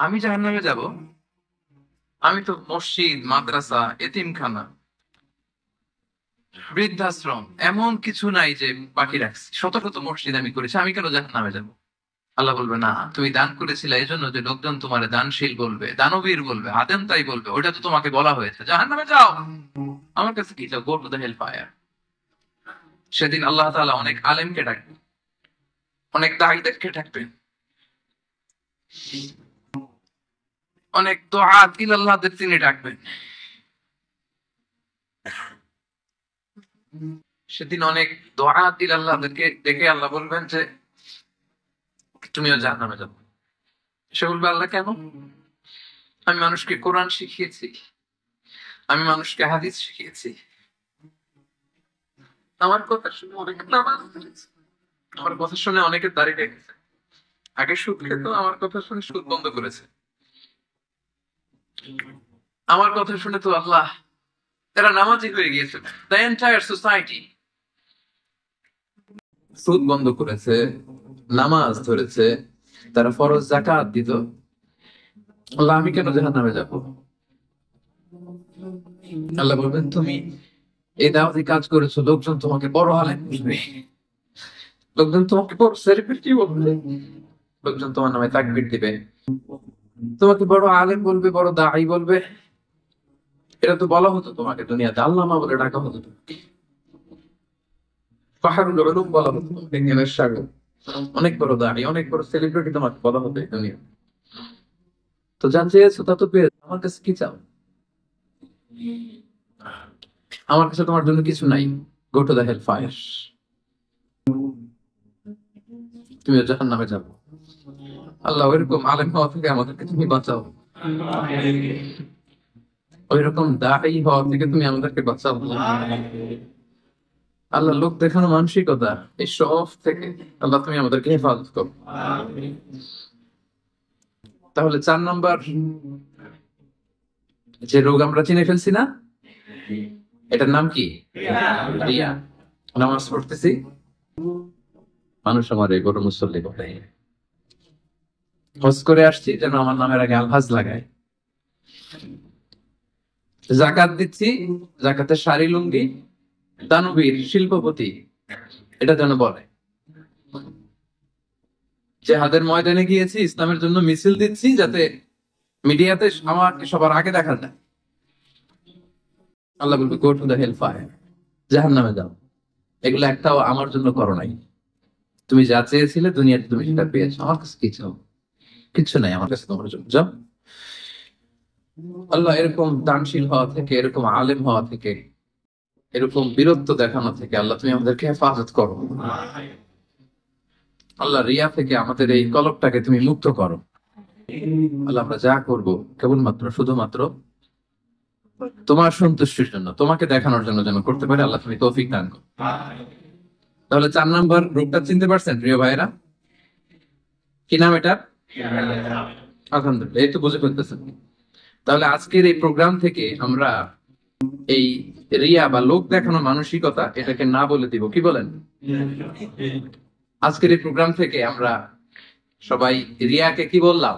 আমি জাহান্নামে যাব? আমি তো মসজিদ, মাদ্রাসা, এতিমখানা, বৃদ্ধাশ্রম এমন কিছু নাই যে বাকি রাখছি। শত শত মসজিদ আমি করেছি, আমি কেন জাহান্নামে যাব? আল্লাহ বলবে, না, তুমি দান করেছিলে এই জন্য যে লোকজন তোমার দানশীল বলবে, দানবীর বলবে, আদেম তাই বলবে। ওইটা তো তোমাকে বলা হয়েছে, জাহান্নামে যাও। আমার কাছে কি চাও? Go to the hell fire. সেদিন আল্লাহ তাআলা অনেক আলেমকে ডাকবেন, অনেক দায়ীদেরকে ডাকবেন, অনেক দুআত ইলাল্লাহদের তিনি ডাকবেন। সেদিন অনেক দুআত ইলাল্লাহদেরকে ডেকে আল্লাহ বলবেন যে তুমিও জাহান্নামে যাবে। সে বলবে, আল্লাহ কেন? আমি মানুষকে কোরআন শিখিয়েছি, আমি মানুষকে হাদিস শিখিয়েছি, আমার কথা শুনে অনেকে নামাজ পড়েছে, আমার কথা শুনে অনেকে দাড়ি রেখেছে, আগে সুদ খেত, আমার কথা শুনে সুদ বন্ধ করেছে, আমার কথা শুনে তো আল্লাহ এরা নামাজি হয়ে গিয়েছে। দ্য এন্টায়ার সোসাইটি সুদ বন্ধ করেছে, নামাজ ধরেছে, তারা ফরজ যাকাত দিত। আল্লাহ আমি কেন জাহান্নামে যাব? আল্লাহ বলবেন, তুমি এই দাওয়াতি কাজ করেছো, লোকজন তোমাকে বড় আলেম বলবে, লোকজন তোমাকে বড় সেলিব্রিটি বলবে, লোকজন তোমার নামে তাকবীর দিবে, তোমাকে বড় আলেম বলবে, বড় দাঈ বলবে। এটা তো বলা হতো তোমাকে দুনিয়াতে, আল্লামা বলে ডাকা হতো, পাহাড়ুল উলুম বলা হতো, জ্ঞানের সাগর। অনেক বড় দাড়ি, অনেক বড় সেলিব্রিটি তোমাকে বলা হতো এই দুনিয়া। তো যা চেয়েছো তা তো পেয়েছো, আমার কাছে কি চাও? আমার কাছে তোমার জন্য কিছু নাই। Go to the hell fire. তুমিও জাহান্নামে যাবো। আল্লাহ ওইরকম আলেম হওয়া থেকে আমাদেরকে তুমি বাঁচাও, ওইরকম দাঈ হওয়া থেকে তুমি আমাদেরকে বাঁচাও। আল্লাহ লোক দেখানো মানসিকতা, এই সব থেকে আল্লাহ তুমি আমাদেরকে হেফাজত করো। তাহলে 4 নাম্বার যে রোগ আমরা চিনে ফেলছি না, এটার নাম কি? রিয়া। নামাজ পড়তেছি, মানুষ আমার এই বড় মুসল্লি বলে, হজ করে আসছি যেন আমার নামের আগে আলহাজ লাগায়, জাকাত দিচ্ছি, জাকাতের শাড়ি লুঙ্গি দানবীর শিল্পপতি এটা যেন বলে, জিহাদের ময়দানে গিয়েছি, ইসলামের জন্য মিছিল দিচ্ছি, যাতে মিডিয়াতে আমাকে সবার আগে দেখা যায়। আল্লাহ বলবে, go to the hell fire, জাহান্নামে যাও। এগুলো একটাও আমার জন্য করো নাই। তুমি যা চেয়েছিলে দুনিয়াতে তুমি সেটা পেয়েছো, আমার কাছে কি চাও? কিচ্ছু নাই আমার কাছে তোমার জন্য, যাও। আল্লাহ এরকম দানশীল হওয়া থেকে, এরকম আলেম হওয়া থেকে, এরকম বীরত্ব দেখানো থেকে আল্লাহ তুমি আমাদেরকে হেফাজত করো। আল্লাহ রিয়া থেকে আমাদের এই কলবটাকে তুমি মুক্ত করো। আল্লাহ আমরা যা করব কেবলমাত্র শুধুমাত্র তোমার সন্তুষ্টির জন্য, তোমাকে দেখানোর জন্য যেন করতে পারে। আল্লাহ তুমি তৌফিক দান করো। তাহলে 4 নাম্বার রূপটা চিনতে পারছেন প্রিয় ভাইরা? কি নাম এটা? আলহামদুলিল্লাহ, এই তো বুঝে ফেলতেছেন। তাহলে আজকের এই প্রোগ্রাম থেকে আমরা এই রিয়া বা লোক দেখানো মানসিকতা এটাকে না বলে দিব, কি বলেন? আজকের এই প্রোগ্রাম থেকে আমরা সবাই রিয়াকে কি বললাম?